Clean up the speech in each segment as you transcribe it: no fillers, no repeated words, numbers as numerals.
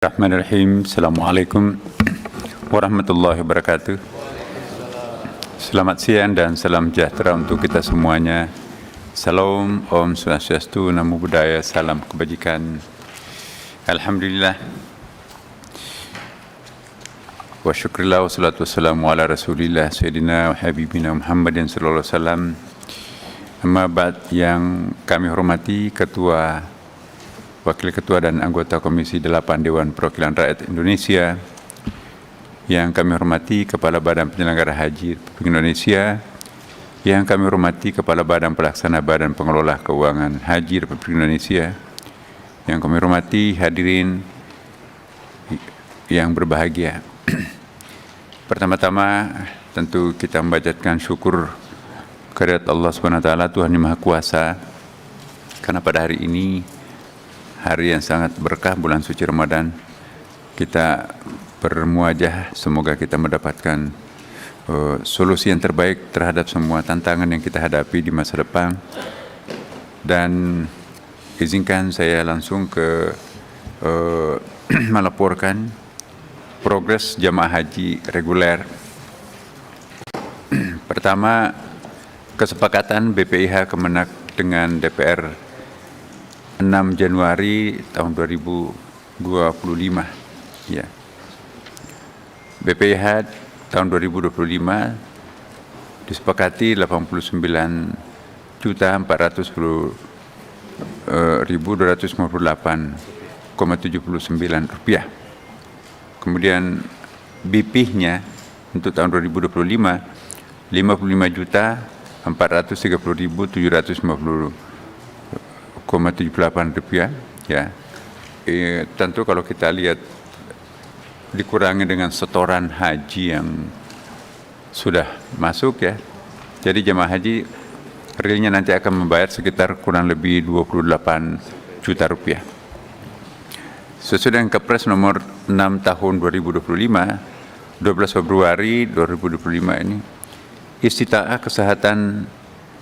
Bismillahirrahmanirrahim. Assalamualaikum warahmatullahi wabarakatuh. Selamat siang dan salam sejahtera untuk kita semuanya. Salam, Om Swastiastu, Namo Buddhaya, salam kebajikan. Alhamdulillah. Wa syukurillah wa salatu wassalamu ala rasulillah Sayyidina wa Habibina Muhammadin sallallahu alaihi wasallam. Amma ba'd, yang kami hormati Ketua, Wakil Ketua dan anggota Komisi 8 Dewan Perwakilan Rakyat Indonesia, yang kami hormati Kepala Badan Penyelenggara Haji Republik Indonesia, yang kami hormati Kepala Badan Pelaksana Badan Pengelola Keuangan Haji Republik Indonesia, yang kami hormati hadirin yang berbahagia. Pertama-tama tentu kita membacakan syukur kehadirat Allah Subhanahu wa taala, Tuhan yang Maha Kuasa, karena pada hari ini, hari yang sangat berkah, bulan suci Ramadan, kita bermuajah, semoga kita mendapatkan solusi yang terbaik terhadap semua tantangan yang kita hadapi di masa depan. Dan izinkan saya langsung ke melaporkan progres jamaah haji reguler. Pertama, kesepakatan BPIH Kemenak dengan DPR 6 Januari tahun 2025. Ya. BPIH tahun 2025 disepakati 89.410.258,79 rupiah. Kemudian BP-nya untuk tahun 2025 55.430.750,78 rupiah. Ya. Tentu kalau kita lihat dikurangi dengan setoran haji yang sudah masuk, ya, jadi jemaah haji realnya nanti akan membayar sekitar kurang lebih 28 juta rupiah. Sesuai dengan Kepres nomor 6 tahun 2025, 12 Februari 2025 ini, istita'ah kesehatan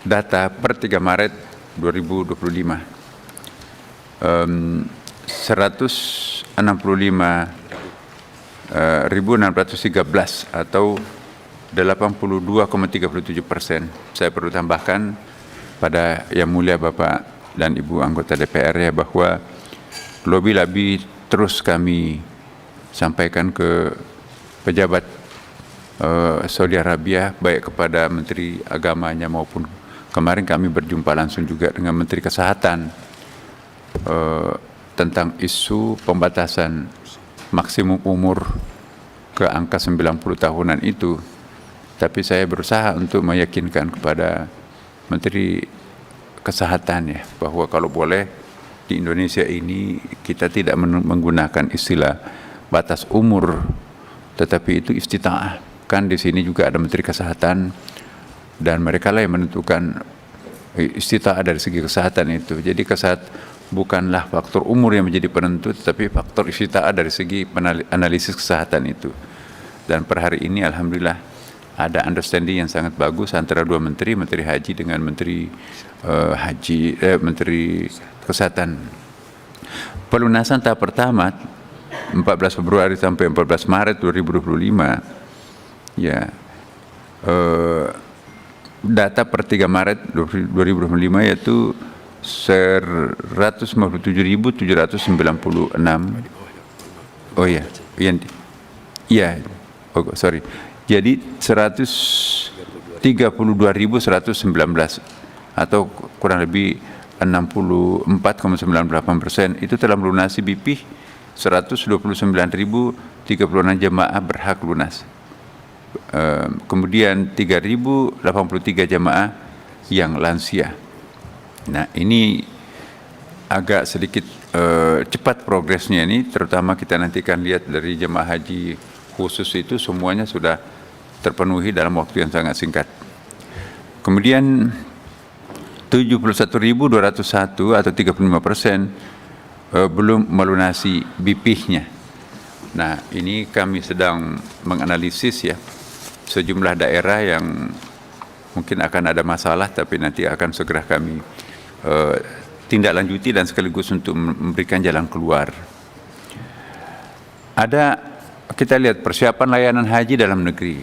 data per 3 Maret 2025, 165.613 atau 82,37%. Saya perlu tambahkan pada Yang Mulia Bapak dan Ibu anggota DPR, ya, bahwa lebih-lebih terus kami sampaikan ke pejabat Saudi Arabia, baik kepada Menteri Agamanya maupun kemarin kami berjumpa langsung juga dengan Menteri Kesehatan tentang isu pembatasan maksimum umur ke angka 90 tahunan itu. Tapi saya berusaha untuk meyakinkan kepada Menteri Kesehatan, ya, bahwa kalau boleh di Indonesia ini kita tidak menggunakan istilah batas umur, tetapi itu istita'ah. Kan di sini juga ada Menteri Kesehatan dan mereka lah yang menentukan istita'ah dari segi kesehatan itu. Jadi bukanlah faktor umur yang menjadi penentu, tetapi faktor istita'ah dari segi analisis kesehatan itu. Dan per hari ini alhamdulillah ada understanding yang sangat bagus antara dua menteri, Menteri Haji dengan Menteri Menteri Kesehatan. Pelunasan tahap pertama 14 Februari sampai 14 Maret 2025, ya, data per 3 Maret 2025 yaitu 157.796. Oh ya, sorry. Jadi 132.119 atau kurang lebih 64,98% itu telah melunasi BP. 129.036 jemaah berhak lunas. Kemudian 3.083 jemaah yang lansia. Nah, ini agak sedikit cepat progresnya ini, terutama kita nanti akan lihat dari jemaah haji khusus itu semuanya sudah terpenuhi dalam waktu yang sangat singkat. Kemudian 71.201 atau 35% belum melunasi BP-nya. Nah, ini kami sedang menganalisis, ya, sejumlah daerah yang mungkin akan ada masalah, tapi nanti akan segera kami tindak lanjuti dan sekaligus untuk memberikan jalan keluar. kita lihat persiapan layanan haji dalam negeri.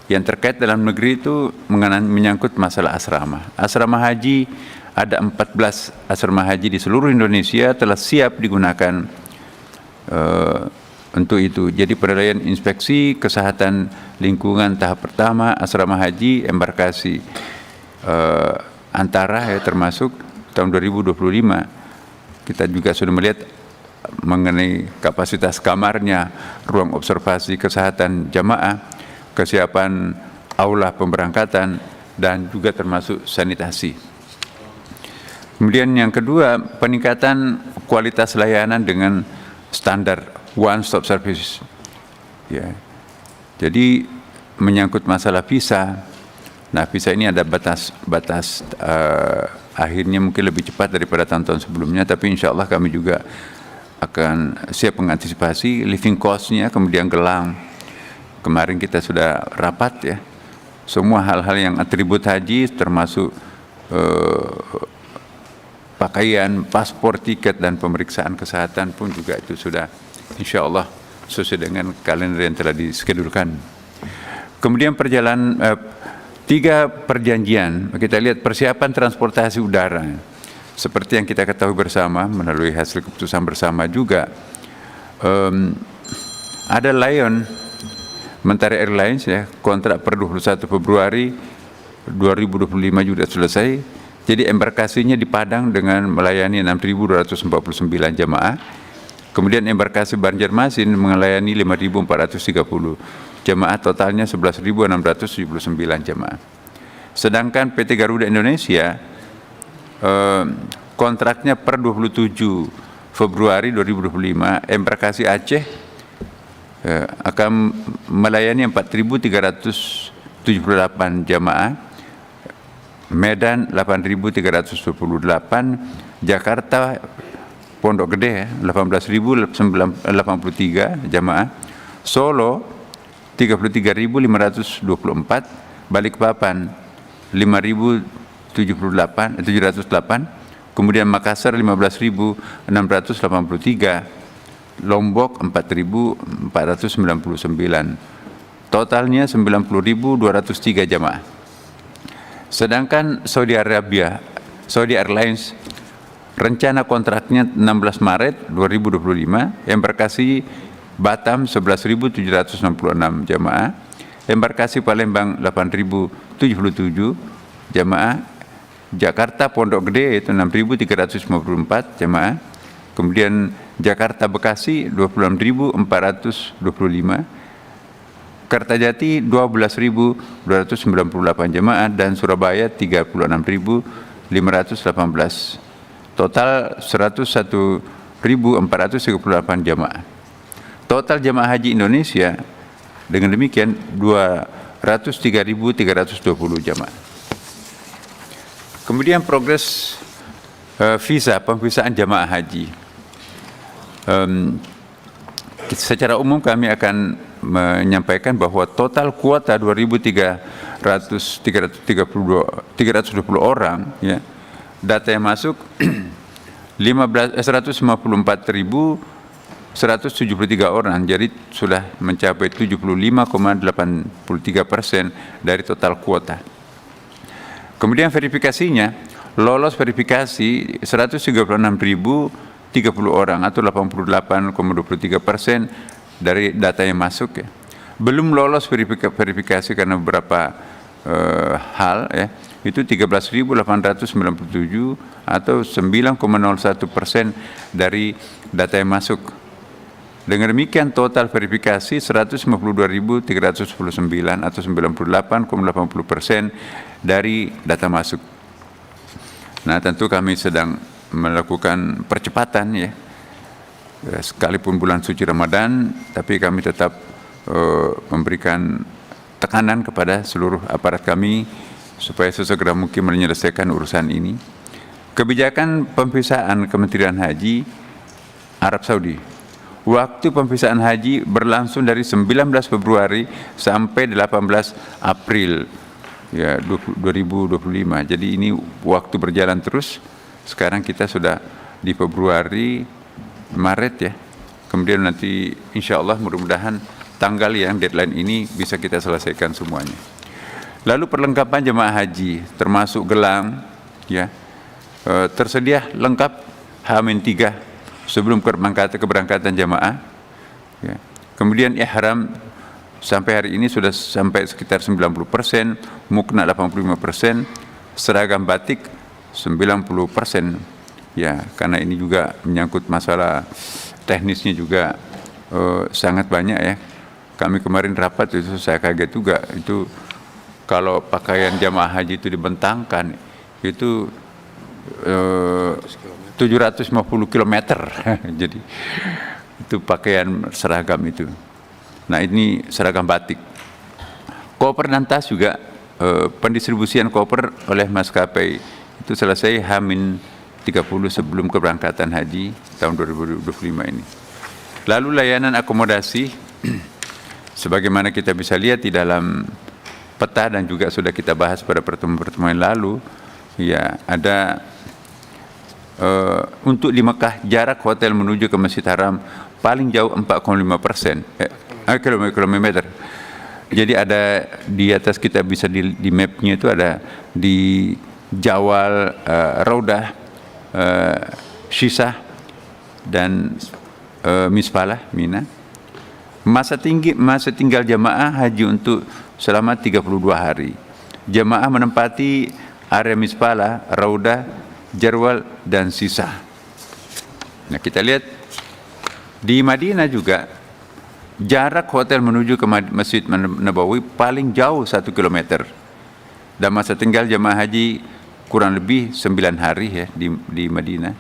Yang terkait dalam negeri itu menyangkut masalah asrama. Asrama haji, ada 14 asrama haji di seluruh Indonesia telah siap digunakan untuk itu. Jadi penilaian inspeksi kesehatan lingkungan tahap pertama asrama haji embarkasi antara ya, termasuk tahun 2025 kita juga sudah melihat mengenai kapasitas kamarnya, ruang observasi kesehatan jamaah, kesiapan aula pemberangkatan, dan juga termasuk sanitasi. Kemudian yang kedua, peningkatan kualitas layanan dengan standar one stop service. Ya. Jadi menyangkut masalah visa. Nah, visa ini ada batas akhirnya mungkin lebih cepat daripada tahun-tahun sebelumnya, tapi insya Allah kami juga akan siap mengantisipasi living cost-nya, kemudian gelang. Kemarin kita sudah rapat ya, semua hal-hal yang atribut haji termasuk pakaian, paspor, tiket, dan pemeriksaan kesehatan pun juga itu sudah insya Allah sesuai dengan kalender yang telah diskedulkan. Kemudian 3 perjanjian, kita lihat persiapan transportasi udara. Seperti yang kita ketahui bersama melalui hasil keputusan bersama juga, ada Lion Mentari Airlines ya, kontrak per 21 Februari 2025 juga selesai. Jadi embarkasinya di Padang dengan melayani 6.249 jamaah. Kemudian embarkasi Banjarmasin melayani 5.430 jamaah, totalnya 11.679 jamaah. Sedangkan PT Garuda Indonesia kontraknya per 27 Februari 2025 embarkasi Aceh akan melayani 4.378 jamaah, Medan 8.328, Jakarta Pondok Gede 18.083 jamaah, Solo 33.524, Balikpapan 5.708, kemudian Makassar 15.683, Lombok 4.499, totalnya 90.203 jamaah. Sedangkan Saudi Airlines rencana kontraknya 16 Maret 2025, embarkasi Batam 11.766 jamaah, embarkasi Palembang 8.077 jamaah, Jakarta Pondok Gede itu 6.354 jamaah, kemudian Jakarta Bekasi 26.425, Kertajati 12.298 jamaah, dan Surabaya 36.518, total 101.438 jamaah. Total jamaah haji Indonesia dengan demikian 203.320 jamaah. Kemudian progres pemvisaan jamaah haji. Secara umum kami akan menyampaikan bahwa total kuota 320 orang ya, data yang masuk 154.173 orang, jadi sudah mencapai 75,83% dari total kuota. Kemudian verifikasinya, lolos verifikasi 136.030 orang atau 88,23% dari data yang masuk ya. Belum lolos verifikasi karena beberapa hal ya, itu 13.897 atau 9,01% dari data yang masuk. Dengan demikian total verifikasi 152.319 atau 98,80% dari data masuk. Nah, tentu kami sedang melakukan percepatan ya, sekalipun bulan suci Ramadan, tapi kami tetap memberikan tekanan kepada seluruh aparat kami supaya sesegera mungkin menyelesaikan urusan ini. Kebijakan pemvisaan Kementerian Haji Arab Saudi. Waktu pemvisaan haji berlangsung dari 19 Februari sampai 18 April ya 2025. Jadi ini waktu berjalan terus. Sekarang kita sudah di Februari, Maret ya. kemudian nanti insya Allah mudah-mudahan tanggal yang deadline ini bisa kita selesaikan semuanya. Lalu perlengkapan jemaah haji termasuk gelang, ya, tersedia lengkap H-3 sebelum keberangkatan jemaah. Ya. Kemudian ihram sampai hari ini sudah sampai sekitar 90%, mukna 85%, seragam batik 90%. Ya, karena ini juga menyangkut masalah teknisnya juga sangat banyak ya. Kami kemarin rapat itu saya kaget juga, itu kalau pakaian jamaah haji itu dibentangkan itu 750 km. Jadi itu pakaian seragam itu. Nah, ini seragam batik. Koper dan tas juga pendistribusian koper oleh maskapai itu selesai H-30 sebelum keberangkatan haji tahun 2025 ini. Lalu layanan akomodasi sebagaimana kita bisa lihat di dalam peta dan juga sudah kita bahas pada pertemuan yang lalu, ya, ada untuk di Mekah jarak hotel menuju ke Masjid Haram paling jauh 4,5% kilometer. Jadi ada di atas kita bisa di mapnya itu ada di Jawal, Raudah, Shisah dan Misfalah, Mina. Masa tinggal jamaah haji untuk selama 32 hari. Jamaah menempati area Misfalah, Raudah, Jarwal dan Shisah. Nah, kita lihat di Madinah juga jarak hotel menuju ke Masjid Nabawi paling jauh 1 km. Dan masa tinggal jamaah haji kurang lebih 9 hari ya di Madinah.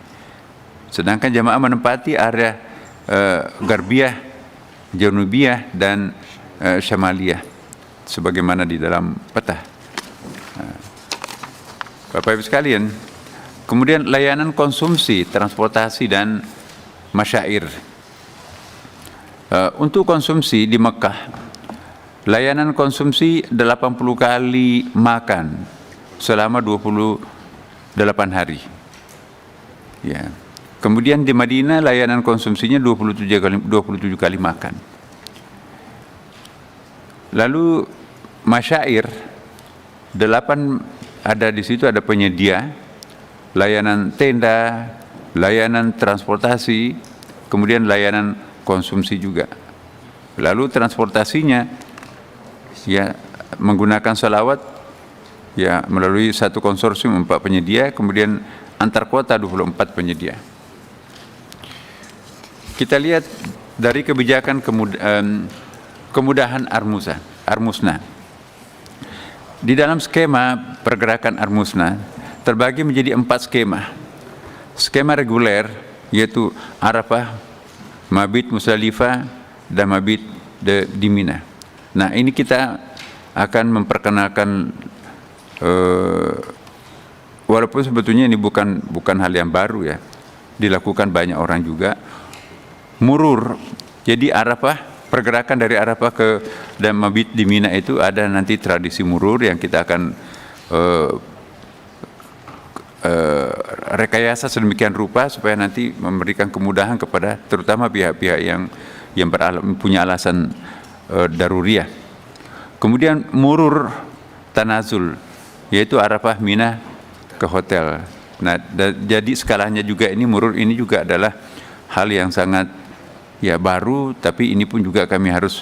Sedangkan jamaah menempati area Garbiyah, Janubiyah dan Syamaliyah sebagaimana di dalam peta. Bapak Ibu sekalian, kemudian layanan konsumsi, transportasi dan masyair. Untuk konsumsi di Mekah, layanan konsumsi 80 kali makan selama 28 hari. Ya. Kemudian di Madinah layanan konsumsinya 27 kali makan. Lalu masyair 8 ada di situ, ada penyedia layanan tenda, layanan transportasi, kemudian layanan konsumsi juga. Lalu transportasinya ya menggunakan salawat ya melalui satu konsorsium 4 penyedia, kemudian antar kota 24 penyedia. Kita lihat dari kebijakan kemudahan Armusna. Di dalam skema pergerakan Armusna terbagi menjadi 4 skema. Skema reguler yaitu Arafah, Mabit Musdalifah dan Mabit di Mina. Nah, ini kita akan memperkenalkan walaupun sebetulnya ini bukan hal yang baru ya, dilakukan banyak orang juga. Murur, jadi Arafah, pergerakan dari Arafah ke dan Mabit di Mina itu ada nanti tradisi murur yang kita akan rekayasa sedemikian rupa supaya nanti memberikan kemudahan kepada terutama pihak-pihak yang punya alasan daruriyah. Kemudian murur tanazul, yaitu Arafah Mina ke hotel. Nah, jadi skalanya juga ini murur ini juga adalah hal yang sangat ya baru, tapi ini pun juga kami harus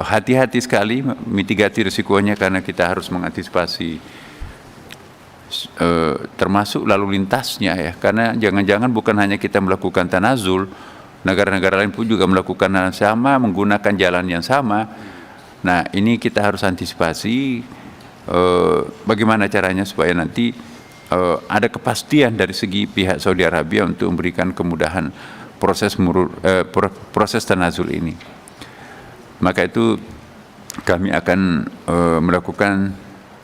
hati-hati sekali mitigasi risikonya karena kita harus mengantisipasi termasuk lalu lintasnya ya, karena jangan-jangan bukan hanya kita melakukan tanazul, negara-negara lain pun juga melakukan hal yang sama, menggunakan jalan yang sama. Nah, ini kita harus antisipasi bagaimana caranya supaya nanti ada kepastian dari segi pihak Saudi Arabia untuk memberikan kemudahan proses tanazul ini. Maka itu kami akan melakukan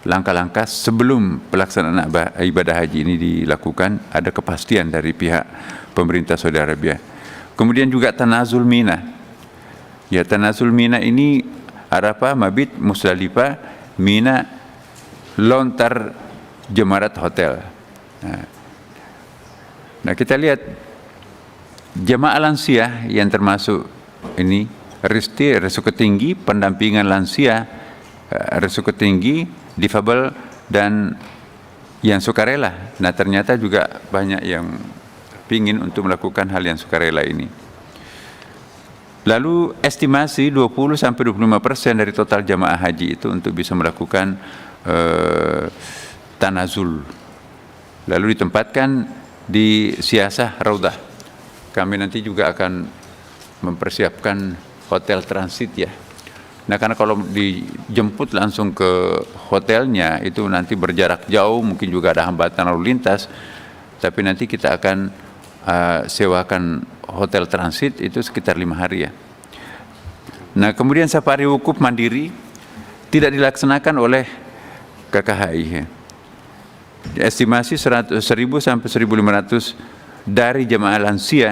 langkah-langkah sebelum pelaksanaan ibadah haji ini dilakukan, ada kepastian dari pihak pemerintah Saudi Arabia. Kemudian juga tanazul Mina. Ya, tanazul Mina ini Arafah, Mabit, Musdalifah, Mina, lontar jemarat hotel. Nah, kita lihat Jemaah lansia yang termasuk ini risiko tinggi, pendampingan lansia, risiko tinggi, difabel, dan yang sukarela. Nah, ternyata juga banyak yang pingin untuk melakukan hal yang sukarela ini. Lalu estimasi 20-25% dari total jamaah haji itu untuk bisa melakukan tanazul. Lalu ditempatkan di Siasah Raudah. Kami nanti juga akan mempersiapkan hotel transit ya. Nah, karena kalau dijemput langsung ke hotelnya itu nanti berjarak jauh, mungkin juga ada hambatan lalu lintas. Tapi nanti kita akan sewakan hotel transit itu sekitar 5 hari ya. Nah, kemudian safari wukuf mandiri tidak dilaksanakan oleh KKHI ya. Estimasi 1.000 sampai 1.500 dari jemaah lansia,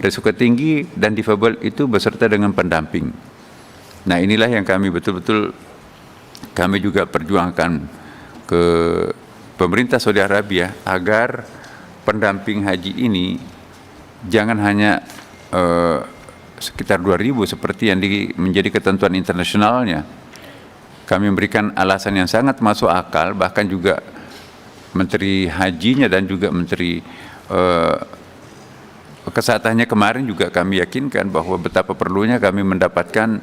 risiko tinggi dan difabel itu beserta dengan pendamping. Nah, inilah yang kami betul-betul kami juga perjuangkan ke pemerintah Saudi Arabia agar pendamping haji ini jangan hanya sekitar 2.000 seperti yang menjadi ketentuan internasionalnya. Kami memberikan alasan yang sangat masuk akal, bahkan juga Menteri Hajinya dan juga Menteri kesehatannya kemarin juga kami yakinkan bahwa betapa perlunya kami mendapatkan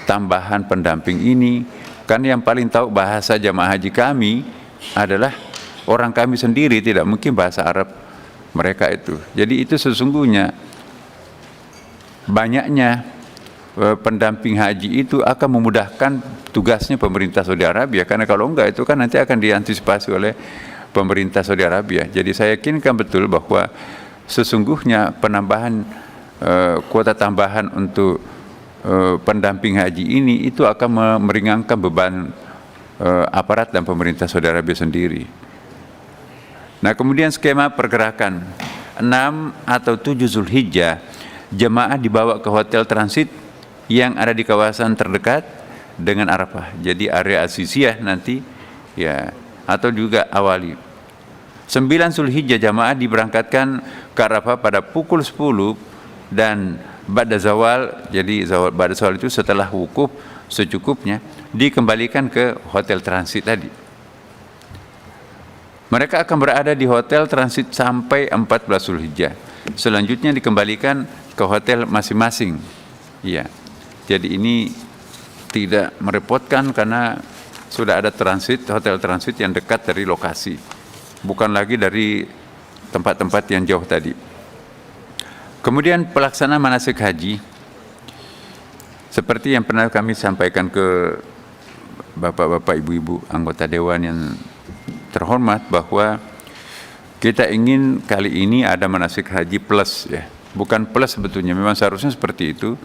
tambahan pendamping ini, karena yang paling tahu bahasa jamaah haji kami adalah orang kami sendiri, tidak mungkin bahasa Arab mereka itu. Jadi itu sesungguhnya banyaknya pendamping haji itu akan memudahkan tugasnya pemerintah Saudi Arabia, karena kalau enggak itu kan nanti akan diantisipasi oleh pemerintah Saudi Arabia. Jadi saya yakinkan betul bahwa sesungguhnya penambahan kuota tambahan untuk pendamping haji ini itu akan meringankan beban aparat dan pemerintah Saudi Arabia sendiri. Nah, kemudian skema pergerakan 6 atau 7 Zulhijjah jemaah dibawa ke hotel transit yang ada di kawasan terdekat dengan Arafah. Jadi area Aziziyah nanti ya, atau juga Awali. 9 Zulhijjah jamaah diberangkatkan ke Arafah pada pukul 10 dan ba'da zawal, jadi ba'da zawal itu setelah wukuf secukupnya dikembalikan ke hotel transit tadi. Mereka akan berada di hotel transit sampai 14 Zulhijjah. Selanjutnya dikembalikan ke hotel masing-masing. Iya. Jadi ini tidak merepotkan karena sudah ada transit, hotel transit yang dekat dari lokasi, bukan lagi dari tempat-tempat yang jauh tadi. Kemudian pelaksanaan manasik haji seperti yang pernah kami sampaikan ke bapak-bapak, ibu-ibu anggota dewan yang terhormat, bahwa kita ingin kali ini ada manasik haji plus ya, bukan plus sebetulnya, memang seharusnya seperti itu.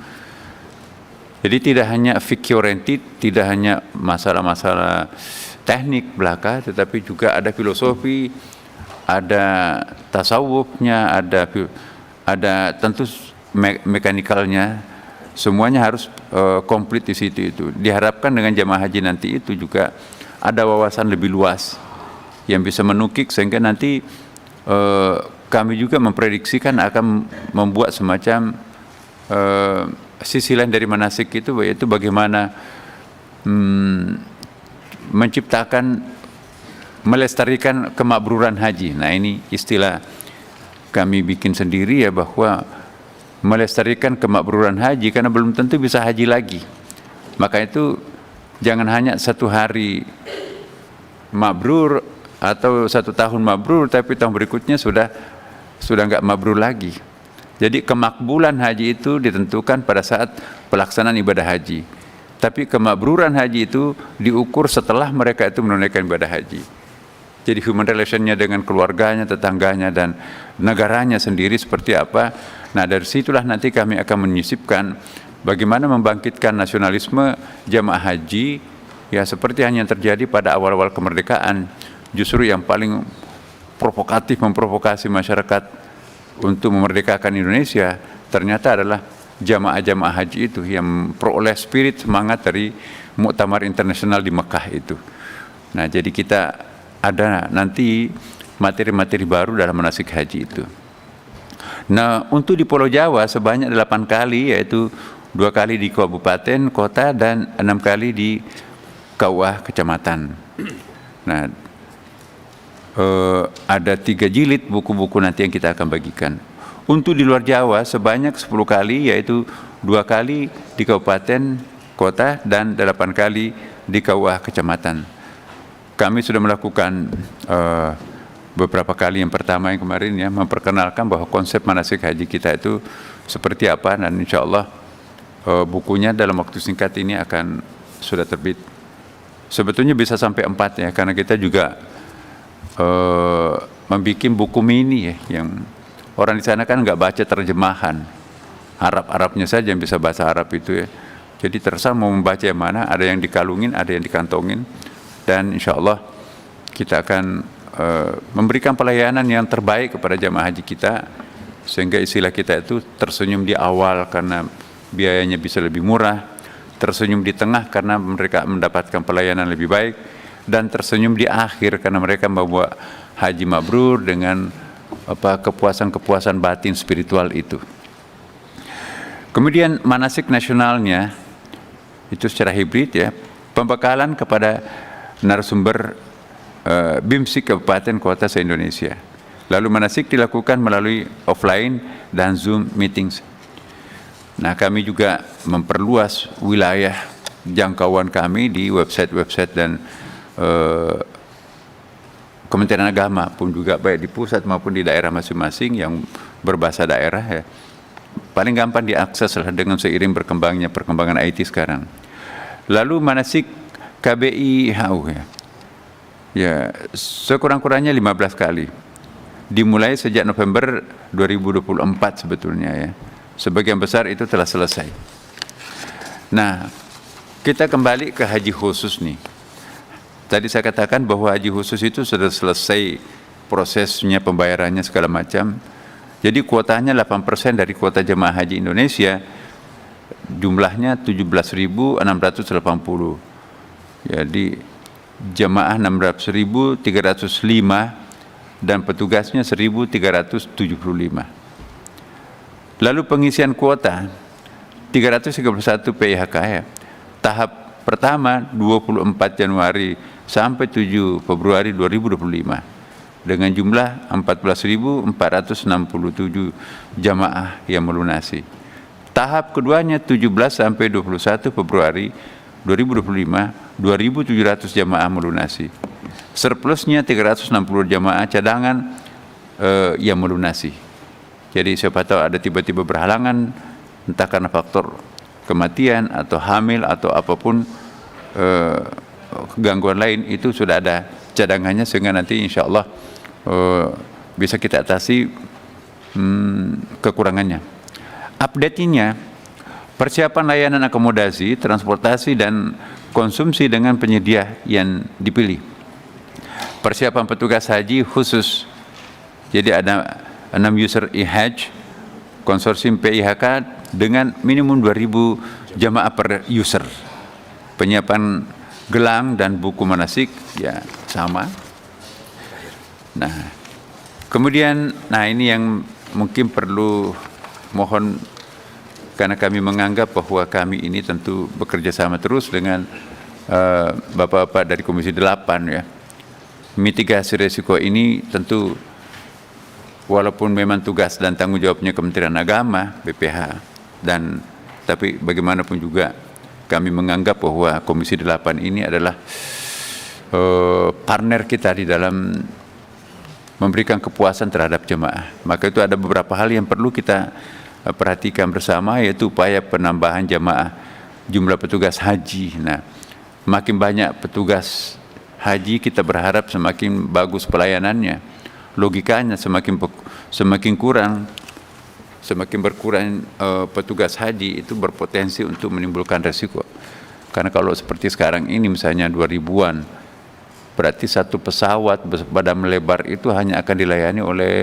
Jadi tidak hanya fikih oriented, tidak hanya masalah-masalah teknik belaka, tetapi juga ada filosofi, ada tasawufnya, ada tentu mekanikalnya, semuanya harus komplit di situ itu. Diharapkan dengan jamaah haji nanti itu juga ada wawasan lebih luas yang bisa menukik, sehingga nanti kami juga memprediksikan akan membuat semacam sisi lain dari manasik itu, yaitu bagaimana menciptakan, melestarikan kemakbruran haji. Nah, ini istilah kami bikin sendiri ya, bahwa melestarikan kemakbruran haji, karena belum tentu bisa haji lagi. Maka itu jangan hanya 1 hari mabrur atau 1 tahun mabrur, tapi tahun berikutnya sudah nggak mabrur lagi. Jadi kemakbulan haji itu ditentukan pada saat pelaksanaan ibadah haji. Tapi kemakbruran haji itu diukur setelah mereka itu menunaikan ibadah haji. Jadi human relationnya dengan keluarganya, tetangganya, dan negaranya sendiri seperti apa. Nah, dari situlah nanti kami akan menyisipkan bagaimana membangkitkan nasionalisme jamaah haji, ya seperti yang terjadi pada awal-awal kemerdekaan. Justru yang paling provokatif, memprovokasi masyarakat untuk memerdekakan Indonesia ternyata adalah jamaah-jamaah haji itu yang peroleh spirit semangat dari Muktamar Internasional di Mekah itu. Nah, jadi kita ada nanti materi-materi baru dalam manasik haji itu. Nah, untuk di Pulau Jawa sebanyak 8 kali, yaitu 2 kali di kabupaten, kota, dan 6 kali di KUA kecamatan. Nah, ada 3 jilid buku-buku nanti yang kita akan bagikan. Untuk di luar Jawa sebanyak 10 kali, yaitu 2 kali di kabupaten, kota, dan 8 kali di KUA kecamatan. Kami sudah melakukan beberapa kali. Yang pertama yang kemarin ya, memperkenalkan bahwa konsep manasik haji kita itu seperti apa, dan insya Allah bukunya dalam waktu singkat ini akan sudah terbit. Sebetulnya bisa sampai 4 ya, karena kita juga membuat buku mini ya, yang orang di sana kan nggak baca terjemahan Arabnya saja yang bisa bahasa Arab itu ya. Jadi terserah mau membaca yang mana, ada yang dikalungin, ada yang dikantongin, dan insya Allah kita akan memberikan pelayanan yang terbaik kepada jamaah haji kita, sehingga istilah kita itu tersenyum di awal karena biayanya bisa lebih murah, tersenyum di tengah karena mereka mendapatkan pelayanan lebih baik, dan tersenyum di akhir karena mereka membawa haji mabrur dengan kepuasan-kepuasan batin spiritual itu. Kemudian manasik nasionalnya itu secara hibrid ya, pembekalan kepada narasumber BIMSIK Kabupaten Kota se-Indonesia. Lalu manasik dilakukan melalui offline dan Zoom meetings. Nah, kami juga memperluas wilayah jangkauan kami di website-website dan Kementerian Agama pun juga, baik di pusat maupun di daerah masing-masing yang berbahasa daerah ya. Paling gampang diakses lah dengan seiring berkembangnya perkembangan IT sekarang. Lalu manasik KBIHU ya sekurang-kurangnya 15 kali. Dimulai sejak November 2024 sebetulnya ya. Sebagian besar itu telah selesai. Nah, kita kembali ke haji khusus nih. Tadi saya katakan bahwa haji khusus itu sudah selesai prosesnya, pembayarannya segala macam. Jadi kuotanya 8% dari kuota jemaah haji Indonesia, jumlahnya 17.680. Jadi jemaah 16.305 dan petugasnya 1.375. Lalu pengisian kuota 331 PIHK ya. Tahap pertama 24 Januari sampai 7 Februari 2025 dengan jumlah 14.467 jamaah yang melunasi. Tahap keduanya 17 sampai 21 Februari 2025 2.700 jamaah melunasi. Surplusnya 360 jamaah cadangan yang melunasi. Jadi siapa tahu ada tiba-tiba berhalangan, entah karena faktor kematian atau hamil atau apapun gangguan lain, itu sudah ada cadangannya sehingga nanti insya Allah bisa kita atasi kekurangannya. Update-nya, persiapan layanan akomodasi, transportasi, dan konsumsi dengan penyedia yang dipilih. Persiapan petugas haji khusus, jadi ada 6 user e-hajj, konsorsium PIHK dengan minimum 2.000 jamaah per user. Penyiapan gelang dan buku manasik ya sama. Nah, kemudian ini yang mungkin perlu mohon, karena kami menganggap bahwa kami ini tentu bekerja sama terus dengan Bapak-bapak dari Komisi 8 ya. Mitigasi risiko ini tentu walaupun memang tugas dan tanggung jawabnya Kementerian Agama, BPH, tapi bagaimanapun juga kami menganggap bahwa Komisi 8 ini adalah partner kita di dalam memberikan kepuasan terhadap jemaah. Maka itu ada beberapa hal yang perlu kita perhatikan bersama, yaitu upaya penambahan jemaah jumlah petugas haji. Nah, makin banyak petugas haji, kita berharap semakin bagus pelayanannya. Logikanya semakin berkurang petugas haji itu berpotensi untuk menimbulkan resiko. Karena kalau seperti sekarang ini misalnya 2000-an, berarti satu pesawat badan melebar itu hanya akan dilayani oleh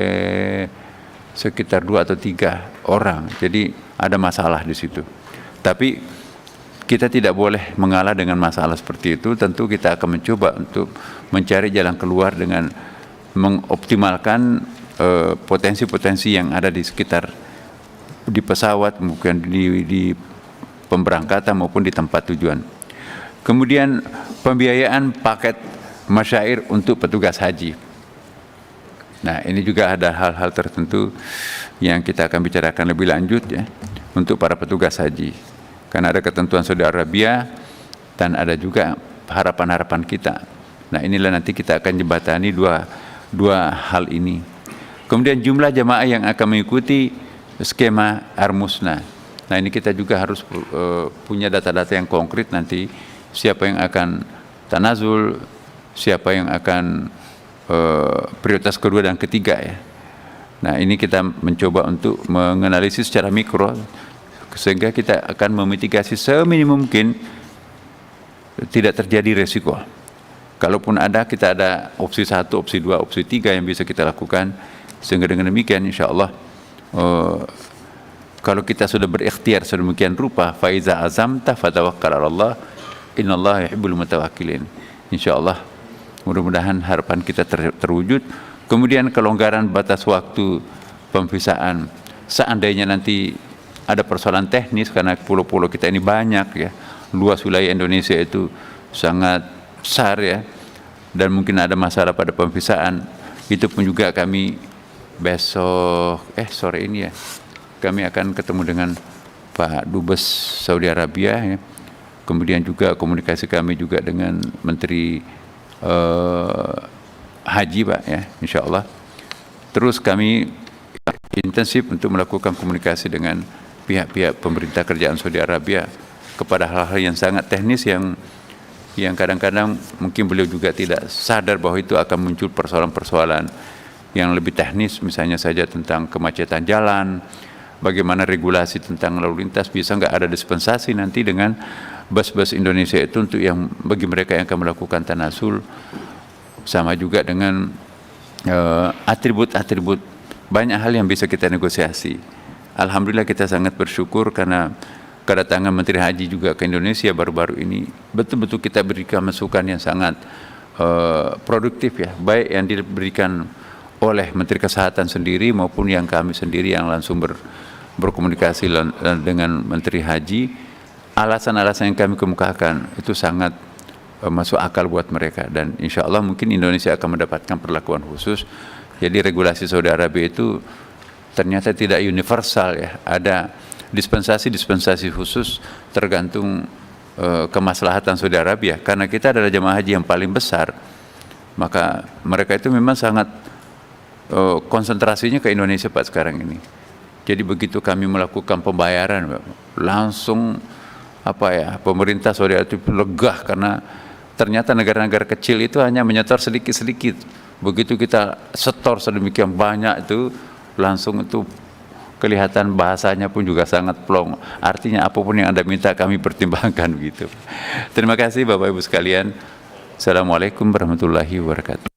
sekitar 2 atau 3 orang. Jadi ada masalah di situ. Tapi kita tidak boleh mengalah dengan masalah seperti itu. Tentu kita akan mencoba untuk mencari jalan keluar dengan mengoptimalkan potensi-potensi yang ada di sekitar, di pesawat, mungkin di pemberangkatan maupun di tempat tujuan. Kemudian pembiayaan paket masyair untuk petugas haji. Nah, ini juga ada hal-hal tertentu yang kita akan bicarakan lebih lanjut ya untuk para petugas haji. Karena ada ketentuan Saudi Arabia dan ada juga harapan-harapan kita. Nah, inilah nanti kita akan jembatani dua hal ini. Kemudian jumlah jamaah yang akan mengikuti skema Armusna. Nah, ini kita juga harus punya data-data yang konkret nanti, siapa yang akan tanazul, siapa yang akan prioritas kedua dan ketiga ya. Nah, ini kita mencoba untuk menganalisis secara mikro sehingga kita akan memitigasi seminim mungkin tidak terjadi resiko. Kalaupun ada, kita ada opsi 1, opsi 2, opsi 3 yang bisa kita lakukan, sehingga dengan demikian insya Allah kalau kita sudah berikhtiar sedemikian rupa, faiza azamta fatawakkal 'ala Allah, innallaha yuhibbul mutawakkilin. Insya Allah mudah-mudahan harapan kita terwujud. Kemudian kelonggaran batas waktu pemvisaan, seandainya nanti ada persoalan teknis karena pulau-pulau kita ini banyak ya, luas wilayah Indonesia itu sangat besar ya, dan mungkin ada masalah pada pemvisaan, itu pun juga kami besok sore ini ya, kami akan ketemu dengan Pak Dubes Saudi Arabia ya. Kemudian juga komunikasi kami juga dengan Menteri Haji Pak ya, insya Allah. Terus kami intensif untuk melakukan komunikasi dengan pihak-pihak pemerintah kerajaan Saudi Arabia kepada hal-hal yang sangat teknis yang kadang-kadang mungkin beliau juga tidak sadar bahwa itu akan muncul persoalan-persoalan yang lebih teknis, misalnya saja tentang kemacetan jalan, bagaimana regulasi tentang lalu lintas, bisa nggak ada dispensasi nanti dengan bus-bus Indonesia itu untuk yang bagi mereka yang akan melakukan tanasul, sama juga dengan atribut-atribut, banyak hal yang bisa kita negosiasi. Alhamdulillah kita sangat bersyukur karena kedatangan Menteri Haji juga ke Indonesia baru-baru ini, betul-betul kita berikan masukan yang sangat produktif ya, baik yang diberikan oleh Menteri Kesehatan sendiri maupun yang kami sendiri yang langsung berkomunikasi dengan Menteri Haji. Alasan-alasan yang kami kemukakan itu sangat masuk akal buat mereka, dan insya Allah mungkin Indonesia akan mendapatkan perlakuan khusus. Jadi regulasi Saudi Arabia itu ternyata tidak universal ya, ada dispensasi khusus tergantung kemaslahatan Saudi Arabia. Karena kita adalah jemaah haji yang paling besar, maka mereka itu memang sangat konsentrasinya ke Indonesia Pak sekarang ini. Jadi begitu kami melakukan pembayaran, langsung pemerintah Saudi Arabia lega, karena ternyata negara-negara kecil itu hanya menyetor sedikit-sedikit. Begitu kita setor sedemikian banyak itu, langsung itu kelihatan bahasanya pun juga sangat plong. Artinya apapun yang Anda minta kami pertimbangkan gitu. Terima kasih Bapak Ibu sekalian. Assalamualaikum warahmatullahi wabarakatuh.